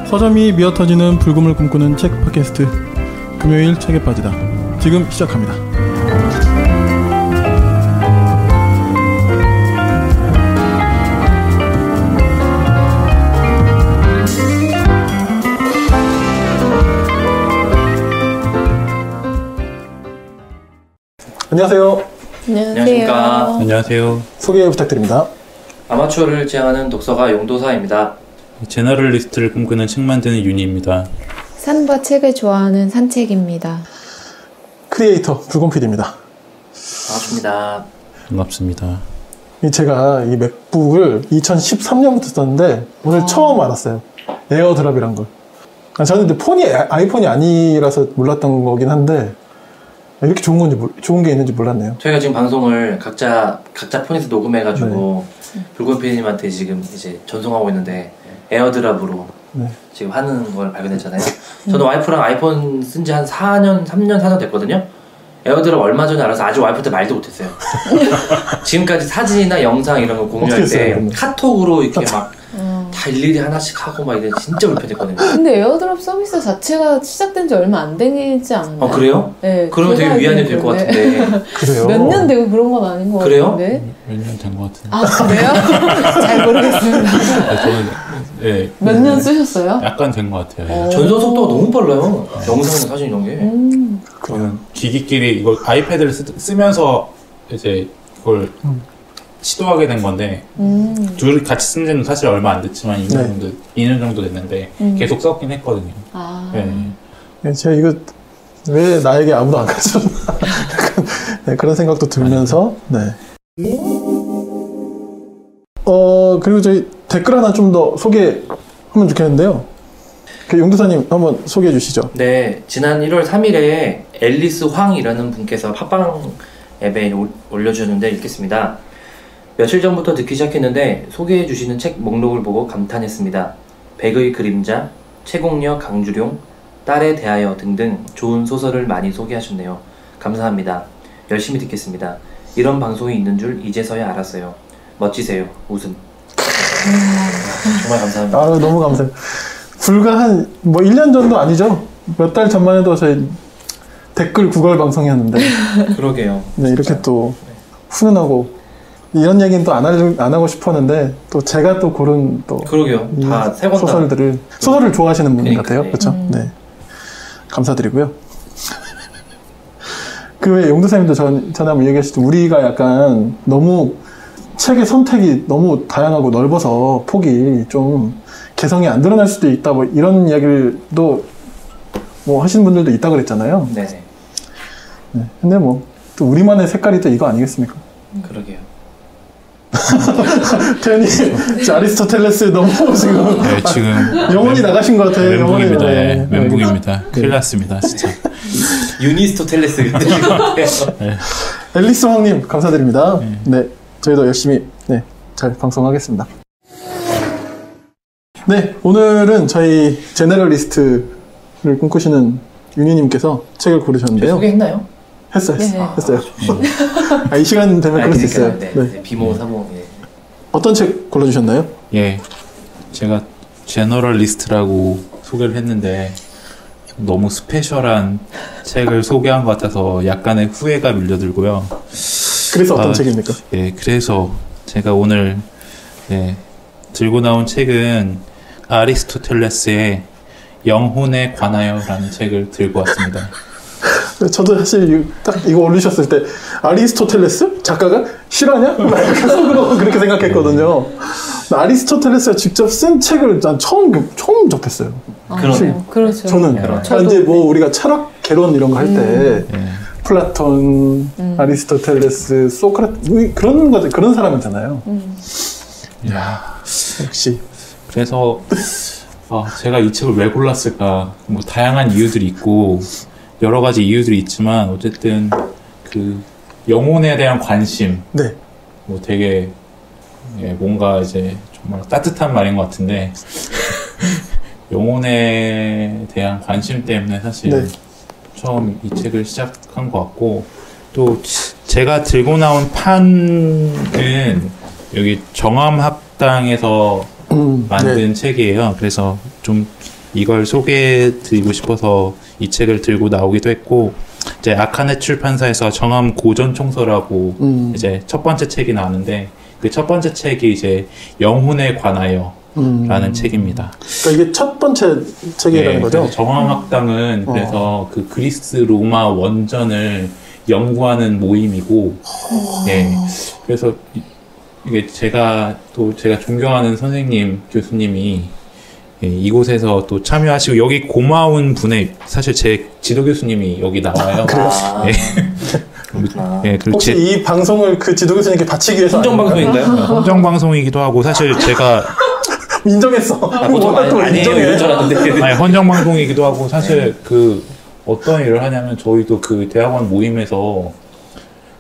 서점이 미어터지는 불금을 꿈꾸는 책 팟캐스트 금요일 책에 빠지다 지금 시작합니다. 안녕하세요. 안녕하십니까. 안녕하세요. 소개 부탁드립니다. 아마추어를 지향하는 독서가 용도사입니다. 제너럴리스트를 꿈꾸는 책 만드는 윤희입니다. 산과 책을 좋아하는 산책입니다. 크리에이터 불곰 PD입니다. 반갑습니다. 반갑습니다. 제가 이 맥북을 2013년부터 썼는데 오늘 처음 알았어요. 에어드랍이란 걸. 저는 근데 폰이 아이폰이 아니라서 몰랐던 거긴 한데 이렇게 좋은 게 있는지 몰랐네요. 저희가 지금 방송을 각자 폰에서 녹음해가지고 불곰 PD님한테 지금 이제 전송하고 있는데 에어드랍으로 지금 하는 걸 발견했잖아요. 저는 와이프랑 아이폰 쓴 지 한 3년 4년 됐거든요. 에어드랍 얼마 전에 알아서 아직 와이프한테 말도 못했어요. 지금까지 사진이나 영상 이런 거 공유할 때 카톡으로 이렇게 막 다 일일이 하나씩 하고 막 이래 진짜 불편했거든요. 근데 에어드랍 서비스 자체가 시작된 지 얼마 안 되지 않나요? 그래요? 네. 그러면 되게 위안이 될 것 같은데. 그래요? 몇 년 되고 그런 건 아닌 것 그래요? 같은데. 몇 년 된 것 같은데. 아 그래요? 잘 모르겠습니다. 저는 몇 년 쓰셨어요? 약간 된 것 같아요. 전송 속도가 너무 빨라요. 영상이나 사진 이런 게. 저는 기기끼리 이걸 아이패드를 쓰면서 이제 그걸 시도하게 된 건데 둘이 같이 쓴 지는 사실 얼마 안 됐지만 2년 정도 됐는데 계속 썼긴 했거든요. 네, 제가 이거 왜 나에게 아무도 안 가져줬나 네, 그런 생각도 들면서 그리고 저희 댓글 하나 좀 더 소개하면 좋겠는데요. 용도사님 한번 소개해 주시죠. 네, 지난 1월 3일에 앨리스 황이라는 분께서 팟빵 앱에 올려주셨는데 읽겠습니다. 며칠 전부터 듣기 시작했는데 소개해 주시는 책 목록을 보고 감탄했습니다. 백의 그림자, 채공녀 강주룡, 딸에 대하여 등등 좋은 소설을 많이 소개하셨네요. 감사합니다. 열심히 듣겠습니다. 이런 방송이 있는 줄 이제서야 알았어요. 멋지세요. 웃음. 정말 감사합니다. 너무 감사해요. 불과 한 1년 전도 아니죠? 몇 달 전만 해도 저희 댓글 구걸 방송이었는데 그러게요. 네, 이렇게 또 훈훈하고 이런 얘기는 또 안 하고 싶었는데 또 제가 또 고른 또 그러게요. 다 세 권 소설을 좋아하시는 분 같아요. 네. 그렇죠? 네. 감사드리고요. 그 외에 용도사님도 전에 한번 얘기하셨죠. 우리가 약간 너무 책의 선택이 너무 다양하고 넓어서 폭이 좀 개성이 안 드러날 수도 있다 이런 이야기를 또 하시는 분들도 있다 그랬잖아요. 네네. 네. 근데 또 우리만의 색깔이 또 이거 아니겠습니까? 그러게요. 태연이 아리스토텔레스 너무 지금 지금 영혼이 나가신 것 같아요. 멘붕입니다. 멘붕입니다. 큰일 났습니다. 진짜. 유니스토텔레스 앨리스 황님 감사드립니다. 네, 저희도 열심히 잘 방송하겠습니다. 네, 오늘은 저희 제너럴리스트를 꿈꾸시는 윤희님께서 책을 고르셨는데요. 소개했나요? 했어요. 네. 했어요. 이 시간 되면 그럴 수 있어요. 네. 비모 사모. 어떤 책 골라주셨나요? 예, 제가 제너럴리스트라고 소개를 했는데 너무 스페셜한 책을 소개한 것 같아서 약간의 후회가 밀려들고요. 그래서 어떤 책입니까? 예, 그래서 제가 오늘 들고 나온 책은 아리스토텔레스의 영혼에 관하여라는 책을 들고 왔습니다. 저도 사실 딱 이거 올리셨을 때 아리스토텔레스? 작가가? 실화냐? 속으로 그렇게 생각했거든요. 아리스토텔레스가 직접 쓴 책을 난 처음 접했어요. 그렇죠. 저는 이제 우리가 철학 개론 이런 거 할 때 플라톤, 아리스토텔레스, 소크라테스 그런 사람이잖아요. 야, 역시. 그래서 제가 이 책을 왜 골랐을까? 다양한 이유들이 있고 여러 가지 이유들이 있지만 어쨌든 그 영혼에 대한 관심, 되게 뭔가 이제 정말 따뜻한 말인 것 같은데 영혼에 대한 관심 때문에 사실 처음 이 책을 시작한 것 같고 또 제가 들고 나온 판은 여기 정암학당에서 만든 책이에요. 그래서 좀 이걸 소개해드리고 싶어서 이 책을 들고 나오기도 했고, 이제 아카네 출판사에서 정암 고전 총서라고 이제 첫 번째 책이 나왔는데, 그 첫 번째 책이 이제 영혼에 관하여 라는 책입니다. 그러니까 이게 첫 번째 책이라는 거죠? 정암학당은 그래서 그 그리스 로마 원전을 연구하는 모임이고, 그래서 이게 제가 존경하는 선생님, 교수님이 이곳에서 또 참여하시고, 여기 고마운 분의, 사실 제 지도 교수님이 여기 나와요. 혹시 이 방송을 그 지도 교수님께 바치기 위해서 헌정방송인가요? 헌정방송이기도 하고, 사실 제가 인정했어. 보통 인정해. 아니, 헌정방송이기도 하고, 사실 그 어떤 일을 하냐면, 저희도 그 대학원 모임에서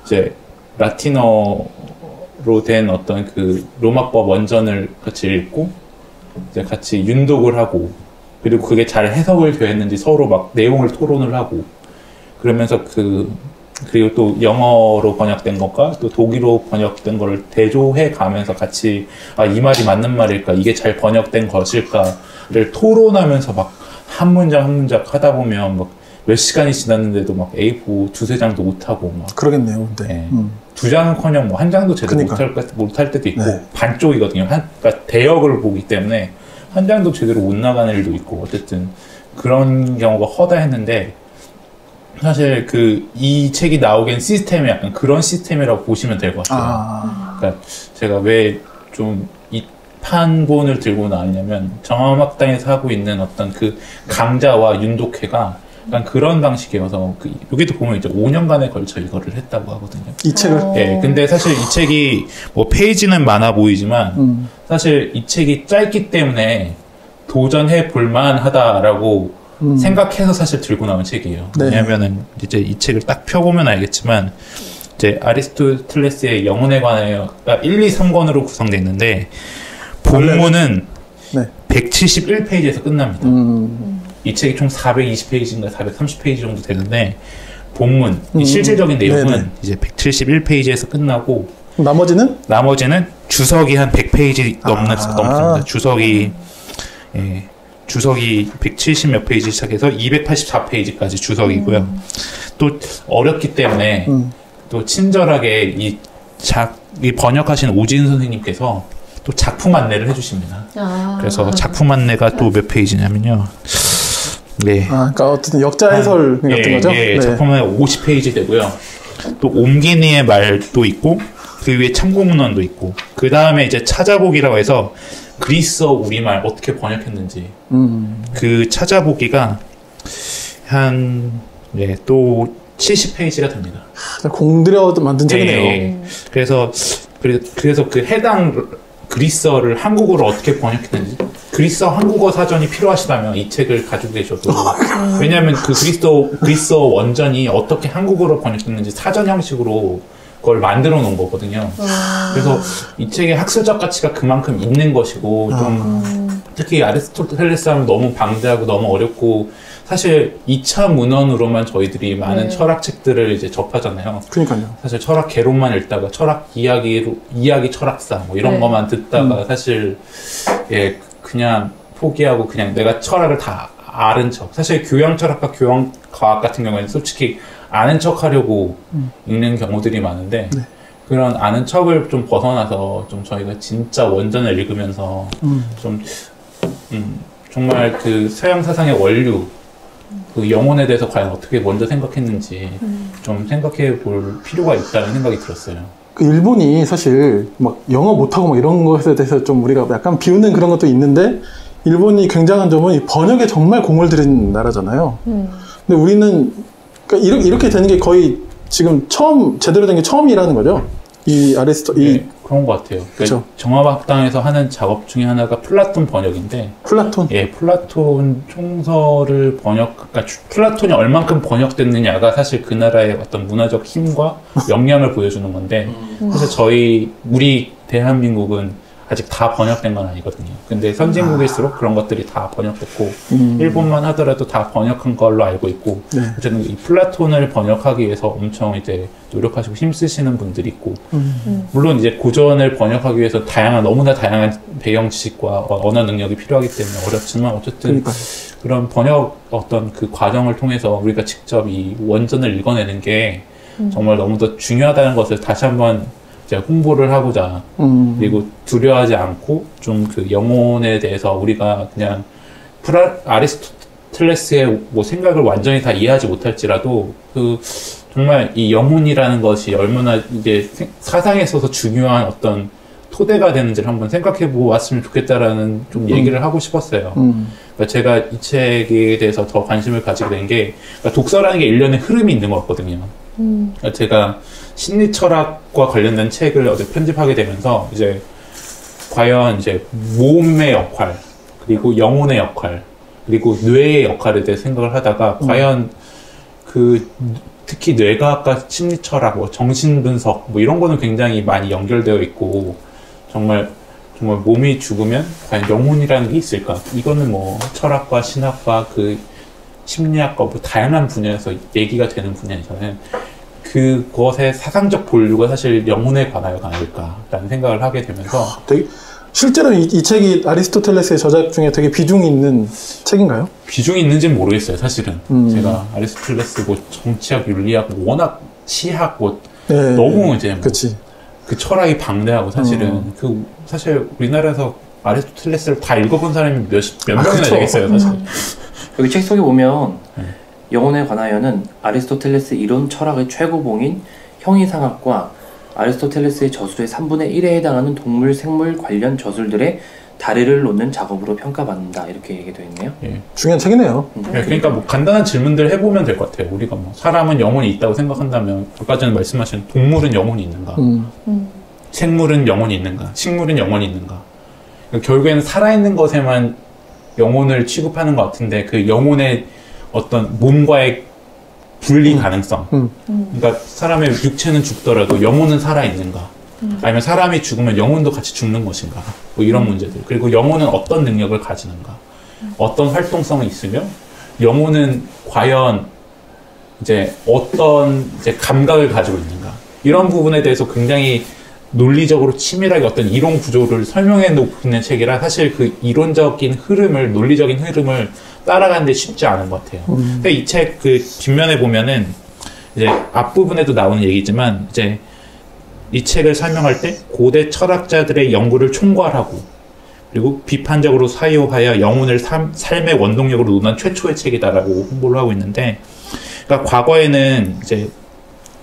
이제 라틴어로 된 어떤 그 로마법 원전을 같이 읽고, 이제 같이 윤독을 하고, 그리고 그게 잘 해석을 되었는지 서로 막 내용을 토론을 하고, 그러면서 그리고 또 영어로 번역된 것과 또 독일어 번역된 거를 대조해 가면서 같이, 이 말이 맞는 말일까, 이게 잘 번역된 것일까를 토론하면서 막 한 문장 한 문장 하다 보면 막 몇 시간이 지났는데도 막 A4 두세 장도 못하고 막. 그러겠네요. 네. 2장은커녕 뭐 한 장도 제대로 못할 때도 있고, 반쪽이거든요. 그러니까 대역을 보기 때문에 한 장도 제대로 못 나가는 일도 있고, 어쨌든 그런 경우가 허다했는데, 사실 이 책이 나오기엔 시스템이 약간 그런 시스템이라고 보시면 될 것 같아요. 그러니까 제가 왜 좀 이 판본을 들고 나왔냐면, 정암학당에서 하고 있는 어떤 그 강좌와 윤독회가 약간 그런 방식이어서, 여기도 보면 이제 5년간에 걸쳐 이거를 했다고 하거든요. 이 책을? 근데 사실 이 책이 뭐 페이지는 많아 보이지만, 사실 이 책이 짧기 때문에 도전해 볼만 하다라고 생각해서 사실 들고 나온 책이에요. 왜냐면은 이제 이 책을 딱 펴보면 알겠지만, 이제 아리스토텔레스의 영혼에 관하여 1, 2, 3권으로 구성되어 있는데, 본문은 171페이지에서 끝납니다. 이 책이 총 420페이지인가 430페이지 정도 되는데, 본문, 실질적인 내용은 이제 171페이지에서 끝나고, 나머지는 주석이 한 100페이지 넘습니다. 주석이 170 몇 페이지 시작해서 284페이지까지 주석이고요. 또 어렵기 때문에 또 친절하게 이 번역하신 오지은 선생님께서 또 작품 안내를 해주십니다. 그래서 작품 안내가 또 몇 페이지냐면요. 그러니까 어쨌든 역자 해설 같은 거죠? 작품 안내 50페이지 되고요. 또 옴기니의 말도 있고, 그 위에 참고문헌도 있고, 그 다음에 이제 찾아보기라고 해서 그리스어 우리말 어떻게 번역했는지 그 찾아보기가 또 70페이지가 됩니다. 공들여 만든 책이네요. 그래서 그 해당 그리스어를 한국어로 어떻게 번역했는지, 그리스어 한국어 사전이 필요하시다면 이 책을 가지고 계셔도, 왜냐하면 그 그리스어 원전이 어떻게 한국어로 번역됐는지 사전 형식으로 그걸 만들어 놓은 거거든요. 그래서 이 책의 학술적 가치가 그만큼 있는 것이고, 좀 특히 아리스토텔레스 하면 너무 방대하고 너무 어렵고, 사실 2차 문헌으로만 저희들이 많은 철학책들을 이제 접하잖아요. 그러니까요. 사실 철학 개론만 읽다가 철학 이야기 철학사 뭐 이런 것만 듣다가 사실 그냥 포기하고 그냥 내가 철학을 다 아는 척. 사실 교양 철학과 교양 과학 같은 경우에는 솔직히 아는 척 하려고 읽는 경우들이 많은데, 그런 아는 척을 좀 벗어나서 좀 저희가 진짜 원전을 읽으면서 정말 그 서양 사상의 원류, 그 영혼에 대해서 과연 어떻게 먼저 생각했는지 좀 생각해 볼 필요가 있다는 생각이 들었어요. 그 일본이 사실 막 영어 못하고 막 이런 것에 대해서 좀 우리가 약간 비웃는 그런 것도 있는데, 일본이 굉장한 점은 이 번역에 정말 공을 들인 나라잖아요. 근데 우리는 그러니까 이렇게 되는 게 거의 지금 제대로 된 게 처음이라는 거죠. 그런 것 같아요. 그렇죠. 정암학당에서 하는 작업 중에 하나가 플라톤 번역인데, 플라톤 총서를 그러니까 플라톤이 얼만큼 번역됐느냐가 사실 그 나라의 어떤 문화적 힘과 역량을 보여주는 건데, 사실 우리 대한민국은 아직 다 번역된 건 아니거든요. 근데 선진국일수록 그런 것들이 다 번역됐고 일본만 하더라도 다 번역한 걸로 알고 있고 네. 어쨌든 이 플라톤을 번역하기 위해서 엄청 이제 노력하시고 힘쓰시는 분들이 있고 물론 이제 고전을 번역하기 위해서 너무나 다양한 배경 지식과 언어 능력이 필요하기 때문에 어렵지만 어쨌든 그런 번역 어떤 그 과정을 통해서 우리가 직접 이 원전을 읽어내는 게 정말 너무 더 중요하다는 것을 다시 한번 이제 홍보를 하고자 그리고 두려워하지 않고 좀 그 영혼에 대해서 우리가 그냥 아리스토텔레스의 뭐 생각을 완전히 다 이해하지 못할지라도 그 정말 이 영혼이라는 것이 얼마나 이제 사상에 있어서 중요한 어떤 토대가 되는지를 한번 생각해보고 왔으면 좋겠다라는 좀 얘기를 하고 싶었어요. 그러니까 제가 이 책에 대해서 더 관심을 가지게 된 게 그러니까 독서라는 게 일련의 흐름이 있는 것 같거든요. 그러니까 제가 심리 철학과 관련된 책을 어제 편집하게 되면서 이제 과연 이제 몸의 역할 그리고 영혼의 역할 그리고 뇌의 역할에 대해 생각을 하다가 과연 그 특히 뇌과학과 심리 철학, 뭐 정신 분석 뭐 이런 거는 굉장히 많이 연결되어 있고 정말 몸이 죽으면 과연 영혼이라는 게 있을까? 이거는 뭐 철학과 신학과 그 심리학과 뭐 다양한 분야에서 얘기가 되는 분야에서는 그것의 사상적 본류가 사실 영혼에 관하여가 아닐까라는 생각을 하게 되면서 실제로 이 책이 아리스토텔레스의 저작 중에 되게 비중이 있는 책인가요? 비중이 있는지는 모르겠어요, 사실은. 제가 아리스토텔레스 뭐 정치학, 윤리학, 뭐 워낙 시학 뭐 네, 너무 이제 뭐 그치. 그 철학이 방대하고 사실은 사실 우리나라에서 아리스토텔레스를 다 읽어본 사람이 몇 명이나 되겠어요, 사실. 여기 책 속에 보면 영혼에 관하여는 아리스토텔레스 이론 철학의 최고봉인 형이상학과 아리스토텔레스의 저술의 3분의 1에 해당하는 동물, 생물 관련 저술들의 다리를 놓는 작업으로 평가받는다. 이렇게 얘기되어 있네요. 예. 중요한 책이네요. 그러니까 뭐 간단한 질문들 해보면 될 것 같아요. 우리가 뭐 사람은 영혼이 있다고 생각한다면 아까 전에 말씀하신 동물은 영혼이 있는가? 생물은 영혼이 있는가? 식물은 영혼이 있는가? 그러니까 결국에는 살아있는 것에만 영혼을 취급하는 것 같은데 그 영혼의 어떤 몸과의 분리 가능성 그러니까 사람의 육체는 죽더라도 영혼은 살아있는가 아니면 사람이 죽으면 영혼도 같이 죽는 것인가 뭐 이런 문제들 그리고 영혼은 어떤 능력을 가지는가 어떤 활동성이 있으며 영혼은 과연 이제 어떤 이제 감각을 가지고 있는가 이런 부분에 대해서 굉장히 논리적으로 치밀하게 어떤 이론 구조를 설명해 놓고 있는 책이라 사실 그 이론적인 흐름을 논리적인 흐름을 따라가는데 쉽지 않은 것 같아요. 근데 이 책 그 뒷면에 보면은 이제 앞부분에도 나오는 얘기지만 이제 이 책을 설명할 때 고대 철학자들의 연구를 총괄하고 그리고 비판적으로 사유하여 영혼을 삶의 원동력으로 논한 최초의 책이다라고 홍보를 하고 있는데 그러니까 과거에는 이제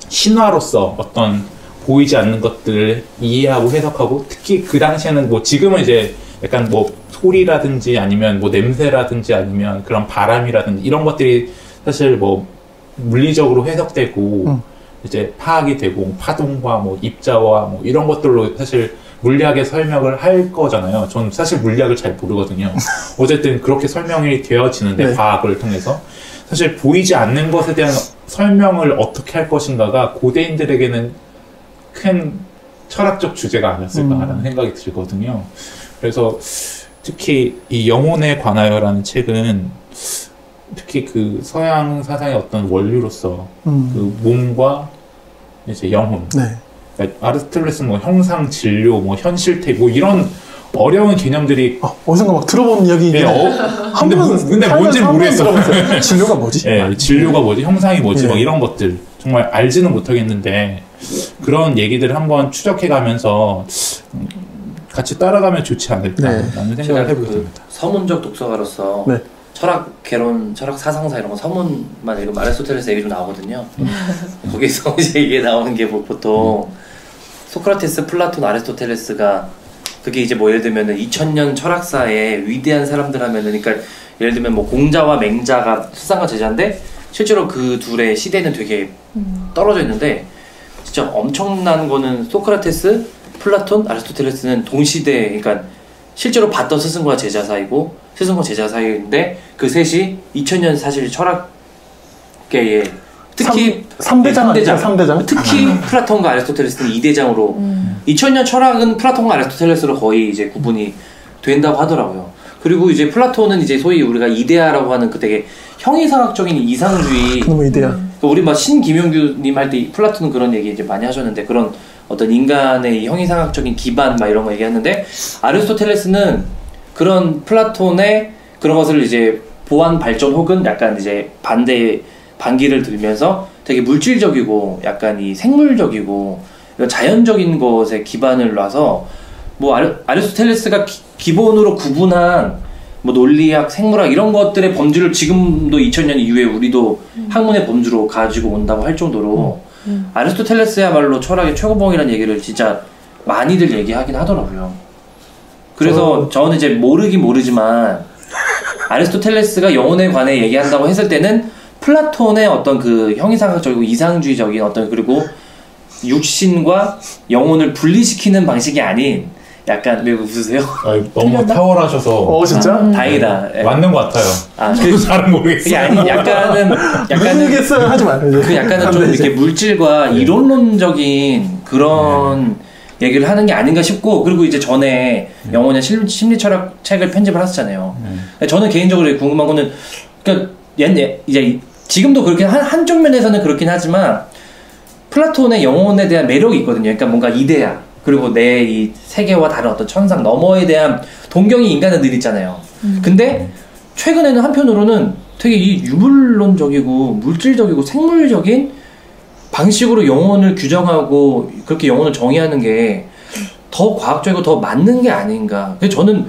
신화로서 어떤 보이지 않는 것들을 이해하고 해석하고 특히 그 당시에는 뭐 지금은 이제 약간 뭐 소리라든지 아니면 뭐 냄새라든지 아니면 그런 바람이라든지 이런 것들이 사실 뭐 물리적으로 해석되고 이제 파악이 되고 파동과 뭐 입자와 뭐 이런 것들로 사실 물리학의 설명을 할 거잖아요. 저는 사실 물리학을 잘 모르거든요. 어쨌든 그렇게 설명이 되어지는데 과학을 통해서 사실 보이지 않는 것에 대한 설명을 어떻게 할 것인가가 고대인들에게는 큰 철학적 주제가 아니었을까라는 생각이 들거든요. 그래서 특히 이 영혼에 관하여라는 책은 특히 그 서양 사상의 어떤 원류로서 그 몸과 이제 영혼, 그러니까 아리스토텔레스 뭐 형상 진료, 뭐 현실태, 뭐 이런 어려운 개념들이 어디선가 막 들어본 이야기이긴 해. 근데 뭔지 모르겠어. 진료가 뭐지? 네, 진료가 뭐지? 형상이 뭐지? 막 이런 것들 정말 알지는 못하겠는데 그런 얘기들을 한번 추적해가면서 같이 따라가면 좋지 않을까라는 생각을 해보게 됩니다. 서문적 독서가로서 철학 개론, 철학 사상사 이런 거 서문만 읽으면 아리스토텔레스 얘기 좀 나오거든요. 거기서 이제 이게 나오는 게 보통 소크라테스, 플라톤, 아리스토텔레스가 그게 이제 뭐 예를 들면은 2000년 철학사의 위대한 사람들 하면은 그러니까 예를 들면 뭐 공자와 맹자가 수상과 제자인데 실제로 그 둘의 시대는 되게 떨어져 있는데 진짜 엄청난 거는 소크라테스, 플라톤, 아리스토텔레스는 동시대 그러니까 실제로 봤던 스승과 제자 사이고 스승과 제자 사이인데 그 셋이 2000년 사실 철학계에 특히 3대장. 특히 플라톤과 아리스토텔레스는 2대장으로 2000년 철학은 플라톤과 아리스토텔레스로 거의 이제 구분이 된다고 하더라고요. 그리고 이제 플라톤은 이제 소위 우리가 이데아라고 하는 그 되게 형이상학적인 이상주의. 너무 이데아. 우리 막 신김용규님 할 때 플라톤은 그런 얘기 이제 많이 하셨는데 그런 어떤 인간의 이 형이상학적인 기반 막 이런 거 얘기했는데 아리스토텔레스는 그런 플라톤의 그런 것을 이제 보완 발전 혹은 약간 이제 반기를 들면서 되게 물질적이고 약간 이 생물적이고 자연적인 것에 기반을 놔서 뭐 아리스토텔레스가 기본으로 구분한 뭐 논리학, 생물학 이런 것들의 범주를 지금도 2000년 이후에 우리도 학문의 범주로 가지고 온다고 할 정도로 아리스토텔레스야말로 철학의 최고봉이라는 얘기를 진짜 많이들 얘기하긴 하더라고요. 그래서 저는 이제 모르지만 아리스토텔레스가 영혼에 관해 얘기한다고 했을 때는 플라톤의 어떤 그 형이상학적이고 이상주의적인 어떤 그리고 육신과 영혼을 분리시키는 방식이 아닌 약간 왜 웃으세요? 너무 탁월하셔서 진짜? 다행이다. 맞는 것 같아요. 저도 잘은 모르겠어요. 그게 아니 약간은 모르겠어요. 하지 마요. 그 약간은 좀 이렇게 물질과 이론론적인 그런 얘기를 하는 게 아닌가 싶고 그리고 이제 전에 영혼의 심리철학 책을 편집을 하셨잖아요. 저는 개인적으로 궁금한 거는 그러니까 이제 지금도 그렇게 한쪽 면에서는 그렇긴 하지만 플라톤의 영혼에 대한 매력이 있거든요. 그러니까 뭔가 이데아 그리고 내 이 세계와 다른 어떤 천상 너머에 대한 동경이 인간은 늘 있잖아요. 근데 최근에는 한편으로는 되게 이 유물론적이고 물질적이고 생물적인 방식으로 영혼을 규정하고 그렇게 영혼을 정의하는 게 더 과학적이고 더 맞는 게 아닌가. 그래서 저는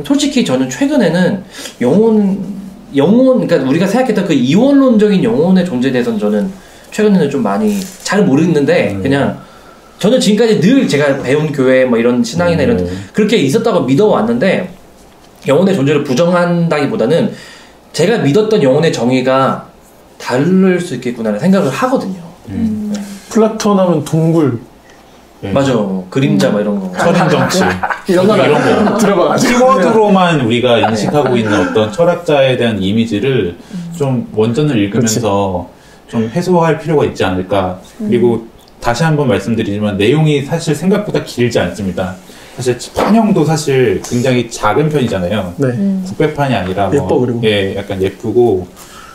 솔직히 최근에는 영혼, 그러니까 우리가 생각했던 그 이원론적인 영혼의 존재에 대해서는 저는 최근에는 좀 많이 잘 모르겠는데 그냥 저는 지금까지 늘 제가 배운 교회 뭐 이런 신앙이나 이런 그렇게 있었다고 믿어왔는데 영혼의 존재를 부정한다기보다는 제가 믿었던 영혼의 정의가 다를 수 있겠구나라는 생각을 하거든요. 플라톤 하면 동굴. 맞아. 그림자 막 이런 거. 철인정치. 이런 거 들어봐가지고. 키워드로만 우리가 인식하고 있는 어떤 철학자에 대한 이미지를 좀 원전을 읽으면서 좀 해소할 필요가 있지 않을까. 그리고 다시 한번 말씀드리지만 내용이 사실 생각보다 길지 않습니다. 사실 판형도 사실 굉장히 작은 편이잖아요. 네. 900판이 아니라 예뻐 그리고. 예, 약간 예쁘고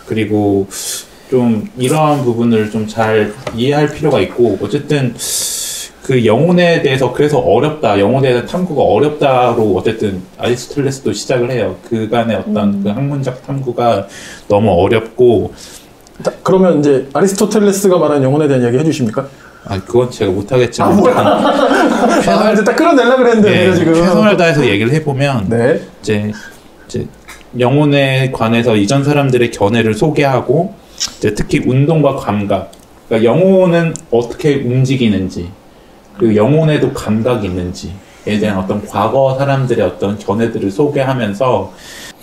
그리고 좀 이러한 부분을 좀 잘 이해할 필요가 있고 어쨌든 그 영혼에 대해서 그래서 어렵다. 영혼에 대한 탐구가 어렵다로 어쨌든 아리스토텔레스도 시작을 해요. 그간의 어떤 그 학문적 탐구가 너무 어렵고 그러면 이제 아리스토텔레스가 말한 영혼에 대한 이야기 해주십니까? 그건 제가 못하겠지만 이제 딱 끌어내려고 그랬는데 네, 지금 최선을 다해서 얘기를 해보면 네. 이제 영혼에 관해서 이전 사람들의 견해를 소개하고 이제 특히 운동과 감각 그러니까 영혼은 어떻게 움직이는지 그리고 영혼에도 감각이 있는지에 대한 어떤 과거 사람들의 어떤 견해들을 소개하면서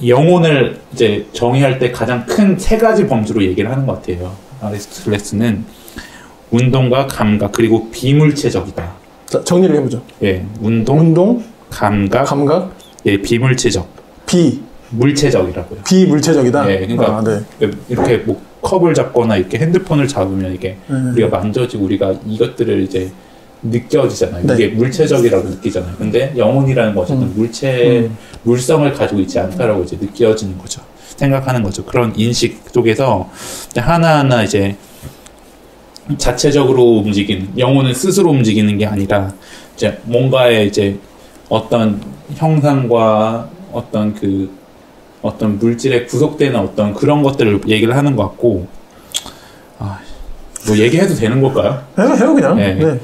영혼을 이제 정의할 때 가장 큰 세 가지 범주로 얘기를 하는 것 같아요. 아리스토텔레스는 운동과 감각 그리고 비물체적이다. 자, 정리를 해보죠. 예, 운동, 감각, 예, 비물체적, 물체적이라고요. 비물체적이다. 예, 그러니까 네. 이렇게 뭐 컵을 잡거나 이렇게 핸드폰을 잡으면 이게 우리가 만져지고 우리가 이것들을 이제 느껴지잖아요. 네. 이게 물체적이라고 느끼잖아요. 근데 영혼이라는 것은 물성을 가지고 있지 않다라고 이제 느껴지는 거죠. 생각하는 거죠. 그런 인식 속에서 하나하나 이제 자체적으로 움직이는 영혼은 스스로 움직이는 게 아니라 이제 뭔가의 이제 어떤 형상과 어떤 물질에 구속되는 어떤 그런 것들을 얘기를 하는 것 같고 뭐 얘기해도 되는 걸까요? 해요 그냥. 네. 네.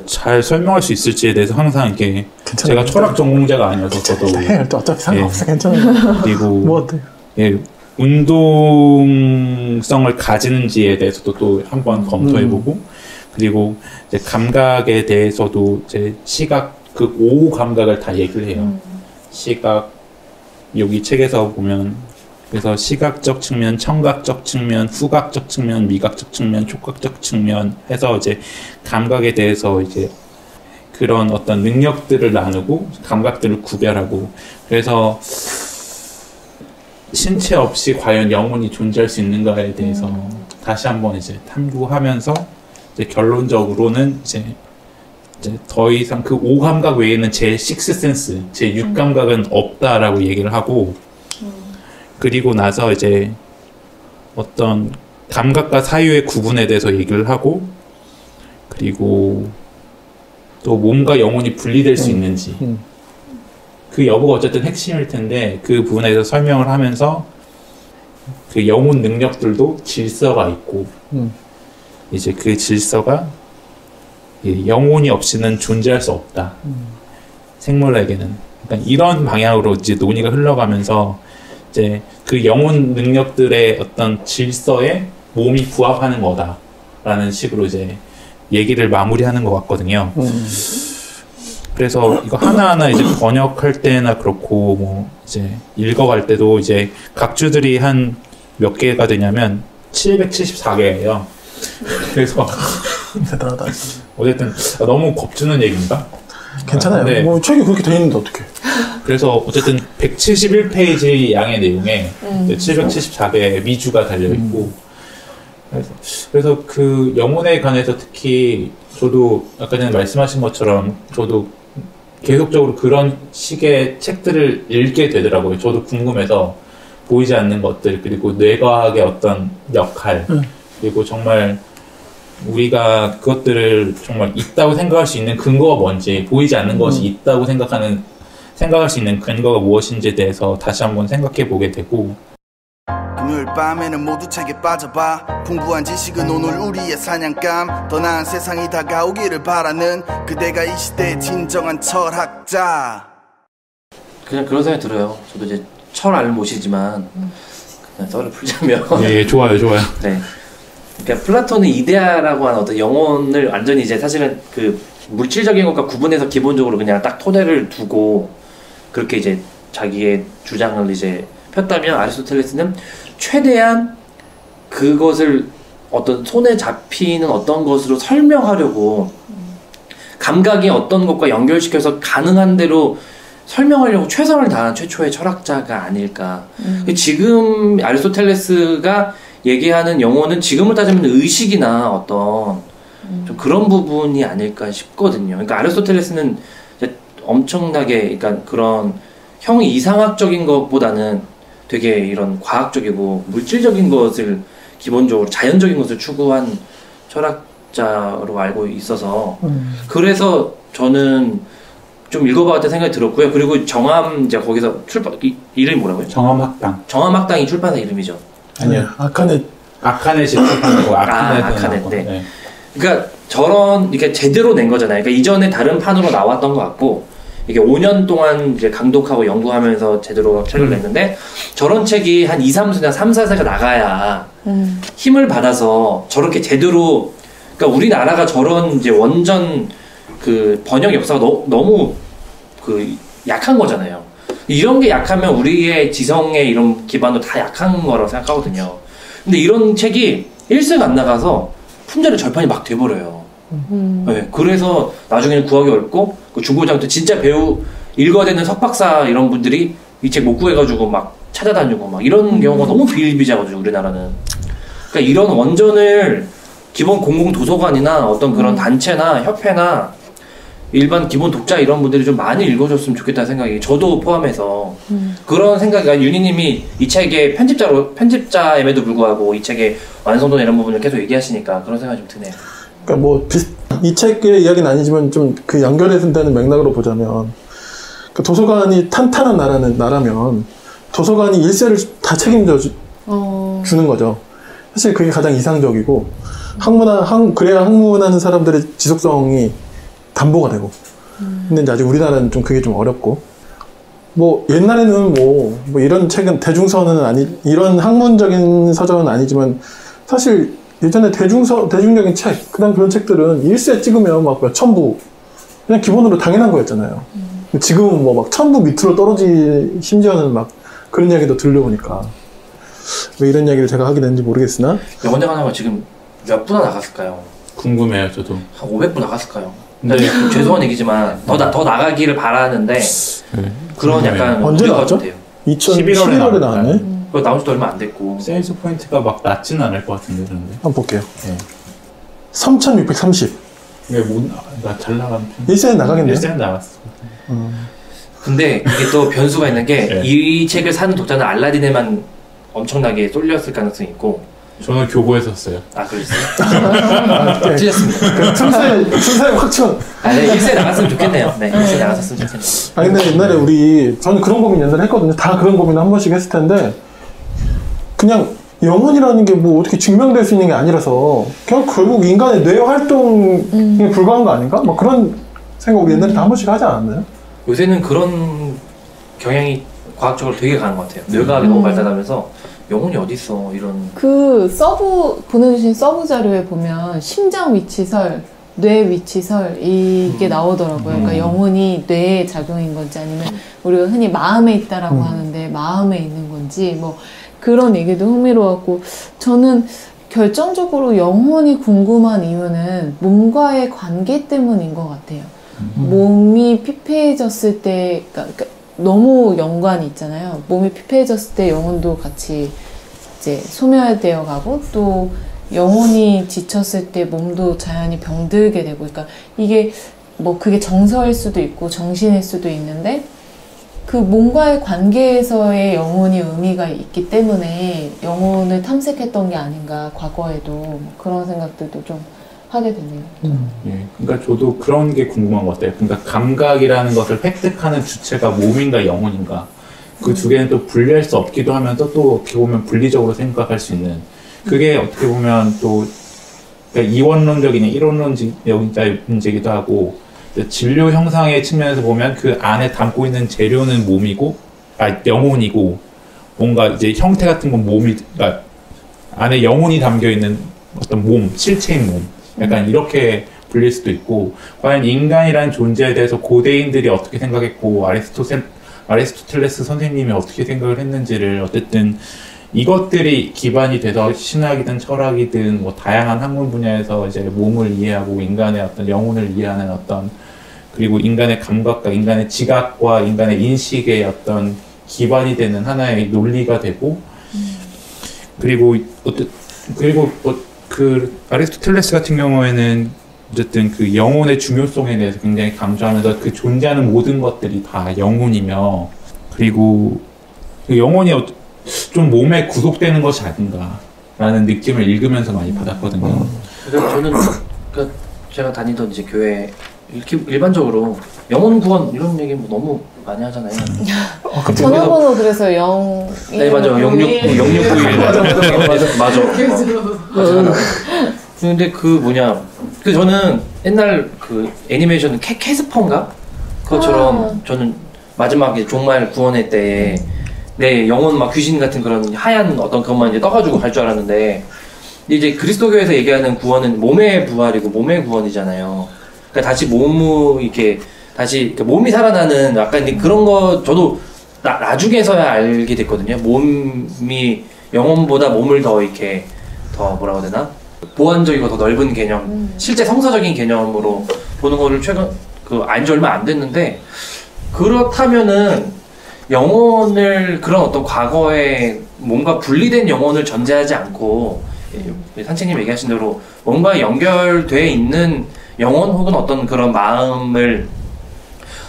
잘 설명할 수 있을지에 대해서 항상 이렇게 제가 철학 전공자가 아니어서 저도 또 어차피 상관없어. 괜찮아요. 그리고 뭐 어때? 예, 운동성을 가지는지에 대해서도 또 한번 검토해보고 그리고 이제 감각에 대해서도 이제 시각 그 5 감각을 다 얘기를 해요. 시각 여기 책에서 보면 그래서 시각적 측면, 청각적 측면, 후각적 측면, 미각적 측면, 촉각적 측면 해서 이제 감각에 대해서 이제 그런 어떤 능력들을 나누고 감각들을 구별하고 그래서 신체 없이 과연 영혼이 존재할 수 있는가에 대해서 다시 한번 이제 탐구하면서 이제 결론적으로는 이제 이제 더 이상 그 5감각 외에는 제 6센스, 제 6감각은 없다라고 얘기를 하고 그리고 나서 이제 어떤 감각과 사유의 구분에 대해서 얘기를 하고 그리고 또 몸과 영혼이 분리될 수 있는지 그 여부가 어쨌든 핵심일 텐데 그 부분에 대해서 설명을 하면서 그 영혼 능력들도 질서가 있고 이제 그 질서가 영혼이 없이는 존재할 수 없다. 생물에게는. 그러니까 이런 방향으로 이제 논의가 흘러가면서 이제 그 영혼 능력들의 어떤 질서에 몸이 부합하는 거다라는 식으로 이제 얘기를 마무리하는 것 같거든요. 그래서 이거 하나하나 이제 번역할 때나 그렇고 뭐 이제 읽어갈 때도 이제 각주들이 한 몇 개가 되냐면 774개예요. 그래서 대단하다. 어쨌든 너무 겁주는 얘기인가? 괜찮아요. 네. 뭐 책이 그렇게 돼 있는데 어떡해. 그래서 어쨌든 171페이지 양의 내용에 774개의 미주가 달려있고 그래서 그 영혼에 관해서 특히 저도 아까 전에 말씀하신 것처럼 저도 계속적으로 그런 식의 책들을 읽게 되더라고요. 저도 궁금해서 보이지 않는 것들 그리고 뇌과학의 어떤 역할 그리고 정말 우리가 그것들을 정말 있다고 생각할 수 있는 근거가 뭔지 보이지 않는 것이 있다고 생각할 수 있는 근거가 무엇인지에 대해서 다시 한번 생각해 보게 되고 금요일 밤에는 모두 책에 빠져봐 풍부한 지식은 오늘 우리의 사냥감 더 나은 세상이 다가오기를 바라는 그대가 이 시대의 진정한 철학자 그냥 그런 생각이 들어요. 저도 이제 철 알못이지만 그냥 썰을 풀자면 예, 좋아요. 네. 그러니까 플라톤의 이데아라고 하는 어떤 영혼을 완전히 이제 사실은 그 물질적인 것과 구분해서 기본적으로 그냥 딱 토대를 두고 그렇게 이제 자기의 주장을 이제 폈다면 아리스토텔레스는 최대한 그것을 어떤 손에 잡히는 어떤 것으로 설명하려고 감각이 어떤 것과 연결시켜서 가능한 대로 설명하려고 최선을 다한 최초의 철학자가 아닐까. 지금 아리스토텔레스가 얘기하는 영혼은 지금을 따지면 의식이나 어떤 좀 그런 부분이 아닐까 싶거든요. 그러니까 아리스토텔레스는 이제 엄청나게 그러니까 그런 형이 이상학적인 것보다는 되게 이런 과학적이고 물질적인 것을 기본적으로 자연적인 것을 추구한 철학자로 알고 있어서 그래서 저는 좀 읽어봤다는 생각이 들었고요. 그리고 정암 이제 거기서 이름이 뭐라고요? 정암학당. 정암학당이 출판사 이름이죠. 아니요. 아카넷이 출판이고 아카넷. 네. 그러니까 저런 이렇게 제대로 낸 거잖아요. 그러니까 이전에 다른 판으로 나왔던 것 같고 이게 5년 동안 이제 강독하고 연구하면서 제대로 책을 냈는데 저런 책이 한 2, 3세나 3, 4세가 나가야 힘을 받아서 저렇게 제대로 그러니까 우리나라가 저런 이제 원전 그 번역 역사가 너무 그 약한 거잖아요. 이런 게 약하면 우리의 지성의 이런 기반도 다 약한 거라고 생각하거든요. 근데 이런 책이 1세가 안 나가서 품절의 절판이 막 돼버려요. 네, 그래서 나중에는 구하기 어렵고 그 중고등학교 진짜 배우 읽어야 되는 석박사 이런 분들이 이 책 못 구해가지고 막 찾아다니고 막 이런 경우가 너무 비일비재하거든요. 우리나라는. 그러니까 이런 원전을 기본 공공도서관이나 어떤 그런 단체나 협회나 일반 기본 독자 이런 분들이 좀 많이 읽어줬으면 좋겠다는 생각이 저도 포함해서 그런 생각이 윤희님이 이 책의 편집자임에도 불구하고 이 책의 완성도 이런 부분을 계속 얘기하시니까 그런 생각이 좀 드네요. 그러니까 뭐 이 책의 이야기는 아니지만 좀 그 연결해서 되는 맥락으로 보자면 그 도서관이 탄탄한 나라면 도서관이 일세를 다 책임져 주는 거죠. 사실 그게 가장 이상적이고 그래야 학문하는 사람들의 지속성이 담보가 되고. 근데 이제 아직 우리나라는 좀 그게 좀 어렵고. 뭐 옛날에는 뭐 이런 책은 대중서는 이런 학문적인 서적은 아니지만 사실 예전에 대중적인 책, 그런 책들은 1세 찍으면 막 몇천 부 그냥 기본으로 당연한 거였잖아요. 지금은 뭐 막 1000부 밑으로 심지어는 막 그런 이야기도 들려오니까 왜 이런 이야기를 제가 하게 됐는지 모르겠으나 영원장 하나가 지금 몇 부나 나갔을까요? 궁금해요, 저도. 한 500부 나갔을까요? 네. 죄송한 얘기지만 더 나가기를 바라는데 그런 약간 언제 나왔죠? 2011월에 나왔네. 그거 나온 지도 얼마 안 됐고 세일즈 포인트가 막 낮지는 않을 것 같은데 그런데 한번 볼게요. 네. 3630 나 잘 나가는 편. 일생에 나가겠네요. 일생에 나갔어. 근데 이게 또 변수가 있는 게 이 네. 책을 사는 독자는 알라딘에만 엄청나게 쏠렸을 가능성이 있고 저는 교보에 샀어요. 아 그러셨어요? 틀렸습니다. 순서에 확충. 네, 일세 나갔으면 좋겠네요. 네, 일세 나갔었으면 좋겠네요. 근데 옛날에 저는 그런 고민 옛날에 했거든요. 다 그런 고민을 한 번씩 했을 텐데, 그냥 영혼이라는 게 뭐 어떻게 증명될 수 있는 게 아니라서, 그냥 결국 인간의 뇌 활동에 불과한 거 아닌가? 막 그런 생각 우리 옛날에 다 한 번씩 하지 않았나요? 요새는 그런 경향이 과학적으로 되게 강한 것 같아요. 뇌과학이 너무 발달하면서 영혼이 어딨어 이런. 그 보내주신 서브 자료에 보면 심장 위치설, 뇌 위치설 이게 나오더라고요. 그러니까 영혼이 뇌에 작용인 건지 아니면 우리가 흔히 마음에 있다라고 하는데 마음에 있는 건지 뭐 그런 얘기도 흥미로웠고, 저는 결정적으로 영혼이 궁금한 이유는 몸과의 관계 때문인 것 같아요. 몸이 피폐해졌을 때, 그러니까 너무 연관이 있잖아요. 몸이 피폐해졌을 때 영혼도 같이 이제 소멸되어 가고, 또 영혼이 지쳤을 때 몸도 자연히 병들게 되고, 그러니까 이게 뭐 그게 정서일 수도 있고 정신일 수도 있는데, 그 몸과의 관계에서의 영혼이 의미가 있기 때문에 영혼을 탐색했던 게 아닌가, 과거에도 그런 생각들도 좀 하게 되네요. 예, 그러니까 저도 그런 게 궁금한 것 같아요. 그러니까 감각이라는 것을 획득하는 주체가 몸인가 영혼인가, 그 두 개는 또 분리할 수 없기도 하면서 또 어떻게 보면 분리적으로 생각할 수 있는, 그게 어떻게 보면 또 그러니까 이원론적인 이론론적인 문제기도 하고, 진료 형상의 측면에서 보면 그 안에 담고 있는 재료는 영혼이고, 뭔가 이제 형태 같은 건 그러니까 안에 영혼이 담겨 있는 어떤 몸, 실체인 몸, 약간 이렇게 불릴 수도 있고, 과연 인간이라는 존재에 대해서 고대인들이 어떻게 생각했고 아리스토텔레스 선생님이 어떻게 생각을 했는지를, 어쨌든 이것들이 기반이 돼서 신학이든 철학이든 뭐 다양한 학문 분야에서 이제 몸을 이해하고 인간의 어떤 영혼을 이해하는 어떤, 그리고 인간의 감각과 인간의 지각과 인간의 인식의 어떤 기반이 되는 하나의 논리가 되고, 그리고 그 아리스토텔레스 같은 경우에는 어쨌든 그 영혼의 중요성에 대해서 굉장히 강조하면서 그 존재하는 모든 것들이 다 영혼이며, 그리고 그 영혼이 좀 몸에 구속되는 것이 아닌가라는 느낌을 읽으면서 많이 받았거든요. 그래서 저는 제가 다니던 이제 교회 일반적으로 영혼 구원 이런 얘기 뭐 너무 많이 하잖아요. 전화번호 그래서 네 맞아요. 0691 맞아. 근데 저는 옛날 그 애니메이션 캐스퍼인가 그것처럼 저는 마지막에 종말 구원회 때에 내 영혼 막 귀신 같은 그런 하얀 어떤 것만 이제 떠가지고 갈 줄 알았는데, 이제 그리스도교에서 얘기하는 구원은 몸의 부활이고 몸의 구원이잖아요. 그러니까 다시 몸이 살아나는 약간 그런 거 저도 나중에서야 알게 됐거든요. 몸이 영혼보다 몸을 더 뭐라고 해야 되나? 보완적이고 더 넓은 개념, 실제 성서적인 개념으로 보는 거를 안지 얼마 안 됐는데, 그렇다면은 영혼을 그런 어떤 과거에 뭔가 분리된 영혼을 전제하지 않고, 산책님 얘기하신 대로 뭔가 연결돼 있는 영혼 혹은 어떤 그런 마음을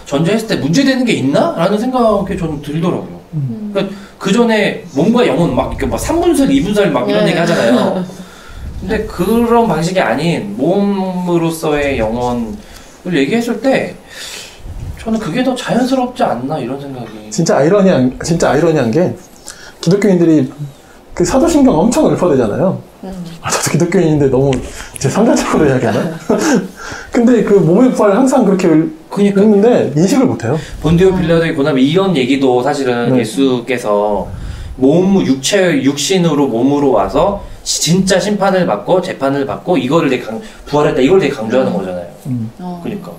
전제했을 때 문제되는 게 있나? 라는 생각이 저는 들더라고요. 그러니까 그 전에 몸과 영혼 막 3분설, 2분설 막 이런 얘기 하잖아요. 근데 그런 방식이 아닌 몸으로서의 영혼을 얘기했을 때 저는 그게 더 자연스럽지 않나 이런 생각이. 진짜 아이러니한 게, 기독교인들이 그 사도신경 엄청 읊어대잖아요. 저도 기독교인인데 너무 제 상대적으로 이야기하나? 근데 그 몸의 부활을 항상 그렇게 읽는데 인식을 못해요. 본디오 빌라도의 고난 이런 얘기도 사실은 예수께서 육신으로 몸으로 와서 진짜 심판을 받고 재판을 받고 이거를 되게 부활했다 이걸 되게 강조하는 거잖아요. 그러니까.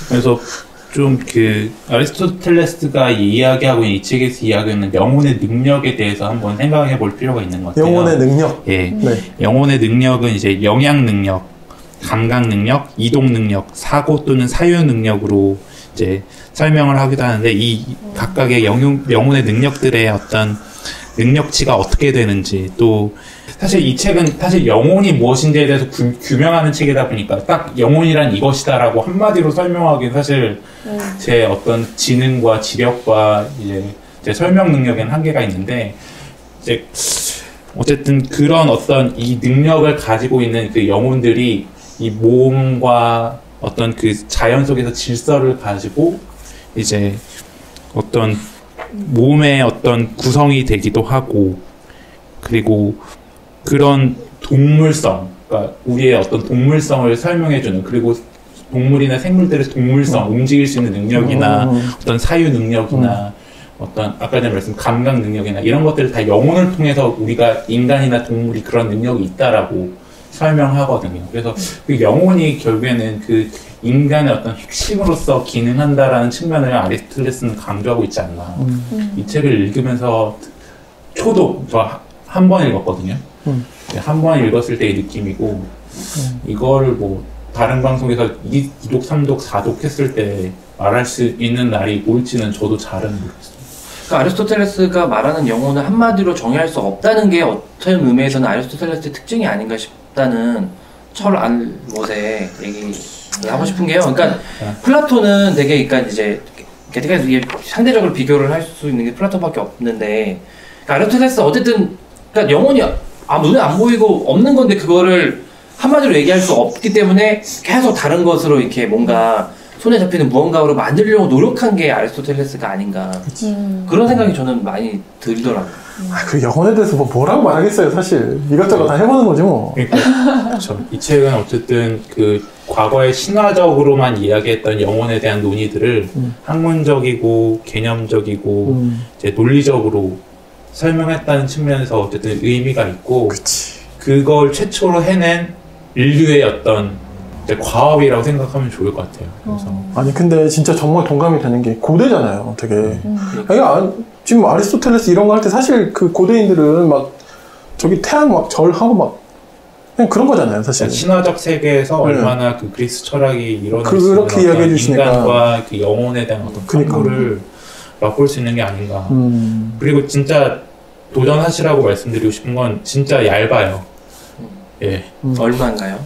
그래서 좀 그 아리스토텔레스가 이야기하고 이 책에서 이야기하는 영혼의 능력에 대해서 한번 생각해 볼 필요가 있는 것 같아요. 영혼의 능력? 예. 네. 영혼의 능력은 이제 영양 능력, 감각 능력, 이동 능력, 사고 또는 사유 능력으로 이제 설명을 하기도 하는데 이 각각의 영혼의 능력들의 어떤 능력치가 어떻게 되는지 또 사실 이 책은 사실 영혼이 무엇인지에 대해서 규명하는 책이다 보니까 딱 영혼이란 이것이다라고 한마디로 설명하기 사실 제 어떤 지능과 지력과 이제 제 설명 능력에는 한계가 있는데 이제 어쨌든 그런 어떤 이 능력을 가지고 있는 그 영혼들이 이 몸과 어떤 그 자연 속에서 질서를 가지고 이제 어떤 몸의 어떤 구성이 되기도 하고 그리고 그런 동물성, 그러니까 우리의 어떤 동물성을 설명해주는 그리고 동물이나 생물들의 동물성, 움직일 수 있는 능력이나 어떤 사유 능력이나 어떤 아까 전에 말씀 감각 능력이나 이런 것들을 다 영혼을 통해서 우리가 인간이나 동물이 그런 능력이 있다라고 설명하거든요. 그래서 그 영혼이 결국에는 그 인간의 어떤 핵심으로서 기능한다라는 측면을 아리스토텔레스는 강조하고 있지 않나. 이 책을 읽으면서 초도 저 한 번 읽었거든요. 한 번 읽었을 때의 느낌이고 이거를 뭐 다른 방송에서 2독, 3독, 4독 했을 때 말할 수 있는 날이 올지는 저도 잘은 모르겠어요. 그러니까 아리스토텔레스가 말하는 영혼을 한마디로 정의할 수 없다는 게 어떤 의미에서는 아리스토텔레스의 특징이 아닌가 싶다는 철 알못의 얘기를 하고 싶은 게요. 그러니까 플라톤은 되게 그러니까 이제 상대적으로 비교를 할 수 있는 게 플라톤밖에 없는데 그러니까 아리스토텔레스 어쨌든 그러니까 영혼이 눈에 안 보이고 없는 건데 그거를 한마디로 얘기할 수 없기 때문에 계속 다른 것으로 이렇게 뭔가 손에 잡히는 무언가로 만들려고 노력한 게 아리스토텔레스가 아닌가 그런 생각이 저는 많이 들더라고요. 그 영혼에 대해서 뭐라고 말하겠어요. 사실 이것저것 다 해보는 거지 뭐. 그러니까 이 책은 어쨌든 그 과거에 신화적으로만 이야기했던 영혼에 대한 논의들을 학문적이고 개념적이고 이제 논리적으로 설명했다는 측면에서 어쨌든 의미가 있고 그치. 그걸 최초로 해낸 인류의 어떤 이제 과업이라고 생각하면 좋을 것 같아요. 그래서 아니 근데 진짜 정말 동감이 되는 게 고대잖아요. 되게 지금 아리스토텔레스 이런 거 할 때 사실 그 고대인들은 막 저기 태양 막 절하고 막 그냥 그런 거잖아요, 사실. 신화적 세계에서 얼마나 그 그리스 철학이 그렇게 이야기해 주시니까 인간과 그 영혼에 대한 어떤 탐구를 맛볼 수 있는 게 아닌가. 그리고 진짜 도전하시라고 말씀드리고 싶은 건 진짜 얇아요. 예. 얼마인가요?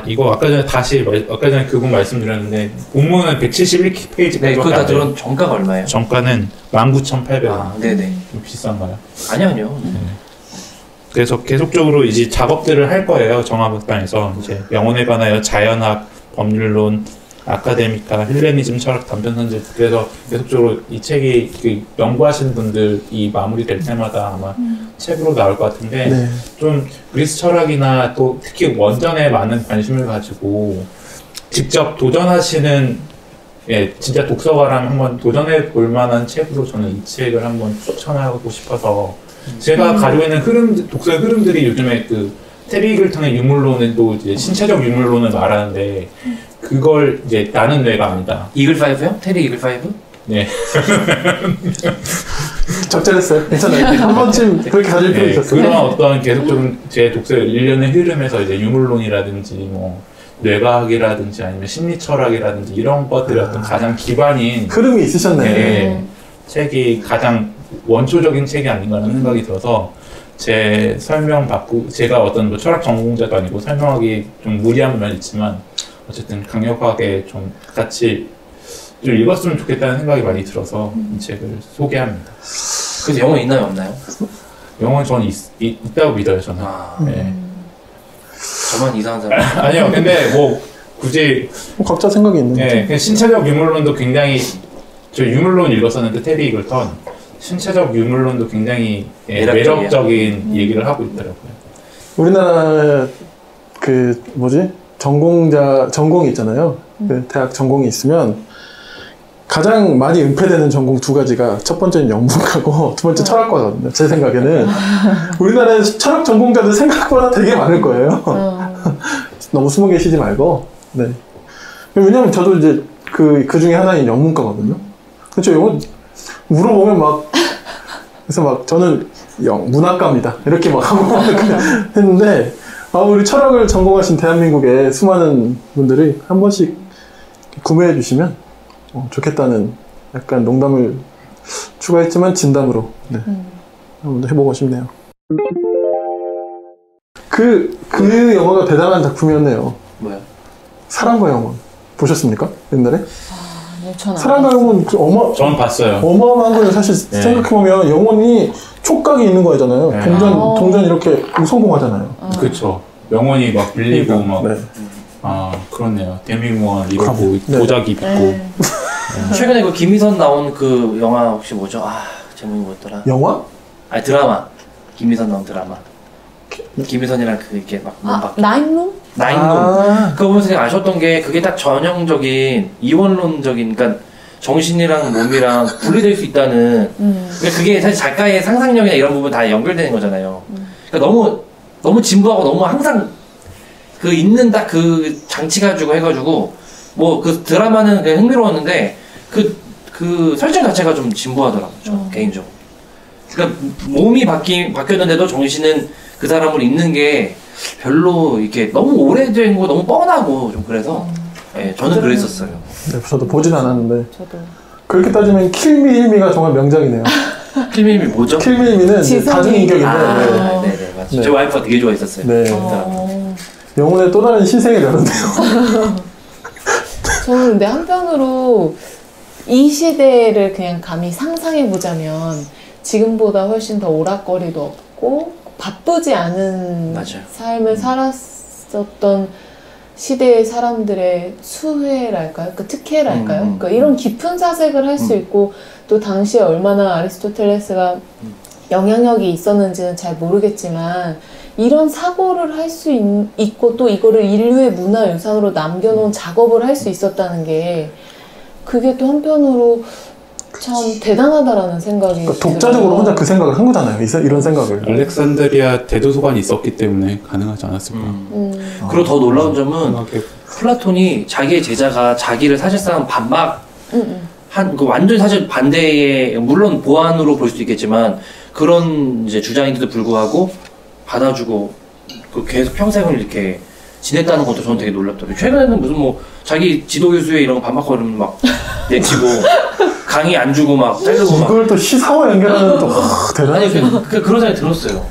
이거 아까 전에 그분 말씀드렸는데 본문은 171페이지까지. 네, 그거 다 들은 정가가 얼마예요? 정가는 19,800원. 네네. 좀 비싼가요? 아니요. 네. 그래서 계속적으로 이제 작업들을 할 거예요. 정화박단에서 이제 영혼에 관하여 자연학, 법률론, 아카데미카, 헬레니즘 철학 단편선집. 그래서 계속적으로 이 책이 그 연구하시는 분들이 마무리될 때마다 아마 책으로 나올 것 같은데 네. 좀 그리스 철학이나 또 특히 원전에 많은 관심을 가지고 직접 도전하시는 진짜 독서가라면 한번 도전해 볼 만한 책으로 저는 이 책을 한번 추천하고 싶어서 제가 가지고 있는 독서의 흐름들이 요즘에 그 테리 이글턴의 유물론은 또 이제 신체적 유물론을 말하는데 그걸 이제 나는 뇌가 아니다. 이글5요? 테리 이글5? 네. 적절했어요. 괜찮아요. 한 번쯤 그렇게 가질 필요 있었어요. 그런 어떤 계속적인 제 독서의 일련의 흐름에서 이제 유물론이라든지 뭐 뇌과학이라든지 아니면 심리철학이라든지 이런 것들이 어떤 가장 기반인 흐름이 있으셨네. 책이 가장 원초적인 책이 아닌가라는 생각이 들어서 제 설명 받고 제가 어떤 뭐 철학 전공자도 아니고 설명하기 좀 무리한 면이 있지만 어쨌든 강력하게 좀 같이 좀 읽었으면 좋겠다는 생각이 많이 들어서 이 책을 소개합니다. 그래서 영어 있나요, 없나요? 영어는 저는 있다고 믿어요, 저는. 네. 저만 이상한 사람. 아니요, 근데 뭐 굳이 각자 생각이 있는 거죠. 그냥 신체적 유물론도 굉장히 저 유물론 읽었었는데 테리 이글턴 신체적 유물론도 굉장히 매력적인 얘기를 하고 있더라고요. 우리나라 그 전공이 있잖아요. 그 대학 전공이 있으면 가장 많이 은폐되는 전공 두 가지가 첫 번째는 영문과고 두 번째 철학과거든요. 제 생각에는 우리나라에 철학 전공자들 생각보다 되게 많을 거예요. 너무 숨어 계시지 말고. 네. 왜냐면 저도 이제 그 중에 하나인 영문과거든요. 그렇죠. 영어 물어보면 막 그래서 막 저는 문학과입니다. 이렇게 막 하고 했는데 우리 철학을 전공하신 대한민국의 수많은 분들이 한 번씩 구매해 주시면 좋겠다는 약간 농담을 추가했지만 진담으로 네. 한번 해보고 싶네요. 그 영화가 대단한 작품이었네요. 뭐야? 사랑과 영혼 보셨습니까? 옛날에? 네, 전 사랑과 영혼 저는 봤어요. 어마어마한 거예요. 사실 네. 생각해보면 영혼이 촉각이 있는 거잖아요. 네. 동전 이렇게 성공하잖아요. 그쵸. 영혼이 막 밀리고 막. 네. 그렇네요. 데미모어 이러고 네. 도자기 입고. 최근에 그 김희선 나온 그 영화 혹시 뭐죠? 제목이 뭐였더라? 영화? 아니 드라마. 김희선 나온 드라마. 김희선이랑 그 이렇게 막 나인룸? 나인룸. 그거 보면서 그냥 아셨던 게 그게 딱 전형적인 이원론적인, 그러니까 정신이랑 몸이랑 분리될 수 있다는. 그러니까 그게 사실 작가의 상상력이나 이런 부분 다 연결되는 거잖아요. 그러니까 너무 진부하고 너무 항상 그 있는 딱 그 장치 가지고 해가지고 뭐 그 드라마는 그냥 흥미로웠는데 그 설정 자체가 좀 진부하더라고요. 개인적으로. 그러니까 몸이 바뀌었는데도 정신은 그 사람으로 있는 게 별로 이렇게 너무 오래된 거 너무 뻔하고 좀 그래서 네, 저는 그랬었어요. 네, 저도 보진 않았는데. 저도. 그렇게 따지면 킬미일미가 정말 명작이네요. 킬미일미 뭐죠? 킬미일미는 다중인격인데. 네네 맞죠. 제 와이프가 되게 좋아했었어요. 네. 영혼의 또 다른 신세계를 여는데요. 저는 근데 한편으로 이 시대를 그냥 감히 상상해보자면 지금보다 훨씬 더 오락거리도 없고 바쁘지 않은 맞아요. 삶을 살았었던 시대의 사람들의 수혜랄까요? 그 특혜랄까요? 그러니까 이런 깊은 사색을 할 수 있고 또 당시에 얼마나 아리스토텔레스가 영향력이 있었는지는 잘 모르겠지만 이런 사고를 할 수 있고 또 이거를 인류의 문화유산으로 남겨놓은 작업을 할 수 있었다는 게 그게 또 한편으로 참 대단하다라는 생각이 그러니까 독자적으로 혼자 그 생각을 한 거잖아요. 이런 생각을. 알렉산드리아 대도서관이 있었기 때문에 가능하지 않았을까. 그리고 더 놀라운 점은 플라톤이 자기의 제자가 자기를 사실상 반박 그 완전 사실 반대의, 물론 보완으로 볼 수도 있겠지만 그런 이제 주장인데도 불구하고 받아주고 그 계속 평생을 이렇게 지냈다는 것도 저는 되게 놀랍더라고요. 최근에는 무슨 뭐 자기 지도교수에 이런 거 반박거리면 막 내치고 강의 안 주고 막 자르고 막 이걸 또 시사와 연결하는 또 대단하지. 아니 그런 생각이 들었어요.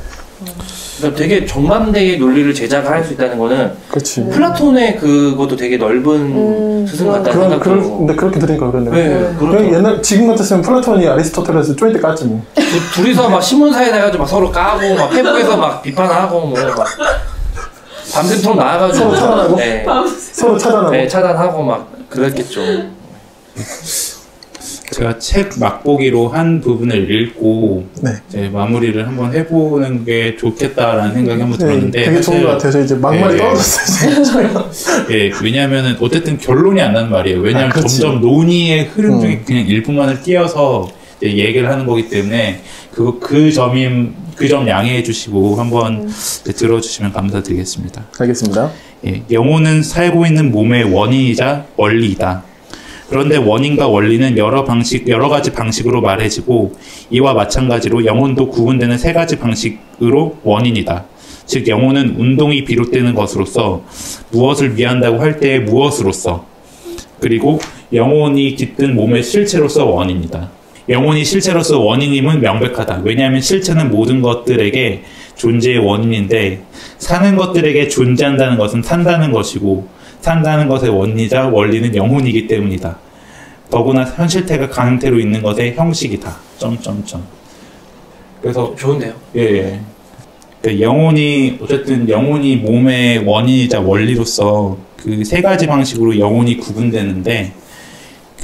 그러니까 되게 정반대의 논리를 제자가 할 수 있다는 거는 그렇지. 플라톤의 그것도 되게 넓은 스승 같다는 생각도. 근데 그렇게 들으니까 그렇네요. 네, 그렇죠. 옛날 지금 같았으면 플라톤이 아리스토텔레스 쪼인때 깠지 뭐. 둘이서 막 신문사에 나가지고 막 서로 까고 막 페북에서 막 비판하고 뭐 막 밤샘처럼 나와가지고 서로 차단하고? 네. 서로 차단하고. 네, 차단하고 막 그랬겠죠. 제가 책 맛보기로 한 부분을 읽고 네. 이제 마무리를 한번 해보는 게 좋겠다라는 생각이 한번 들었는데 되게 좋은 것 같아서 이제 막말이 떨어졌어요. 예, 왜냐하면은 어쨌든 결론이 안 나는 말이에요. 왜냐하면 점점 논의의 흐름 중에 그냥 일부만을 띄어서 이제 얘기를 하는 거기 때문에 그 점 양해해 주시고 한번 들어주시면 감사드리겠습니다. 알겠습니다. 예, 영혼은 살고 있는 몸의 원인이자 원리이다. 그런데 원인과 원리는 여러 가지 방식으로 말해지고 이와 마찬가지로 영혼도 구분되는 세 가지 방식으로 원인이다. 즉 영혼은 운동이 비롯되는 것으로서 무엇을 위한다고 할 때의 무엇으로서 그리고 영혼이 깃든 몸의 실체로서 원인이다. 영혼이 실체로서 원인임은 명백하다. 왜냐하면 실체는 모든 것들에게 존재의 원인인데 사는 것들에게 존재한다는 것은 산다는 것이고 산다는 것의 원리자 원리는 영혼이기 때문이다. 더구나 현실태가 가능태로 있는 것의 형식이다. 그래서 좋은데요? 예. 그러니까 영혼이 몸의 원인이자 원리로서 그 세 가지 방식으로 영혼이 구분되는데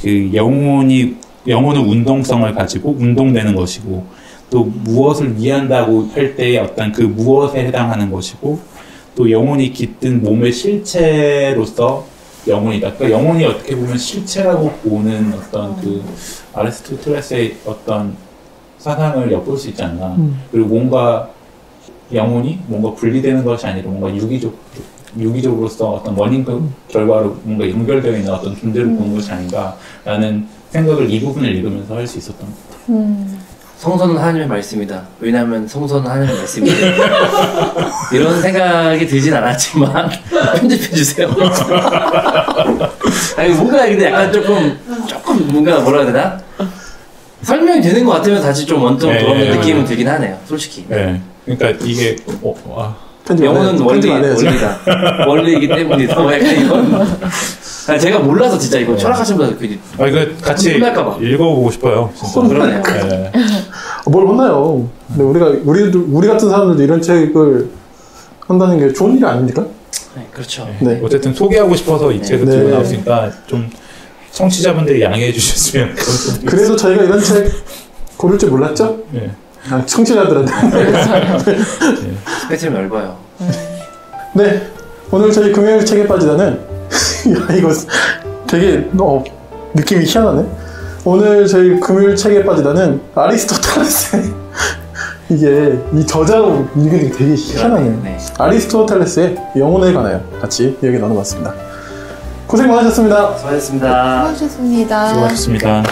그 영혼은 운동성을 가지고 운동되는 것이고 또 무엇을 위한다고 할 때의 어떤 그 무엇에 해당하는 것이고 또 영혼이 깃든 몸의 실체로서 영혼이다. 그러니까 영혼이 어떻게 보면 실체라고 보는 어떤 그 아리스토텔레스의 어떤 사상을 엿볼 수 있지 않나. 그리고 영혼이 뭔가 분리되는 것이 아니라 뭔가 유기적으로서 어떤 원인과 결과로 뭔가 연결되어 있는 어떤 존재를 보는 것이 아닌가라는 생각을 이 부분을 읽으면서 할 수 있었던 것 같아요. 성서는 하나님의 말씀이다. 왜냐하면 성서는 하나님의 말씀이다. 이런 생각이 들진 않았지만 편집해주세요. 아니 뭔가 근데 약간 조금 뭔가 뭐라 해야 되나? 설명이 되는 것 같으면 다시 좀 원점 돌아오는 느낌은 들긴 하네요. 솔직히. 네. 그러니까 이게 영어는 원리다. 원리이기 때문이다. 약간 이건 제가 몰라서 진짜 이거 철학하시는 분들 이거 같이 읽어보고 싶어요. 진짜. 그러네요. 네. 뭘 혼나요? 근데 우리 같은 사람들도 이런 책을 한다는 게 좋은 일이 아닙니까? 네, 그렇죠. 네. 어쨌든 소개하고 싶어서 이 책을 들고 나왔으니까 좀 청취자분들이 양해해 주셨으면. 그래도 저희가 이런 책 고를 줄 몰랐죠? 네. 청취자들한테. 스펙트럼이 넓어요. 네. 오늘 저희 금요일 책에 빠지다는 야, 이거 되게 느낌이 희한하네. 오늘 저희 금요일 책에 빠지다는 아리스토텔레스의 이게 이 저자로 읽으니까 되게 희한하네요. 네. 아리스토텔레스의 영혼에 관하여 같이 이야기 나눠봤습니다. 고생 많으셨습니다. 수고하셨습니다. 수고하셨습니다. 수고하셨습니다.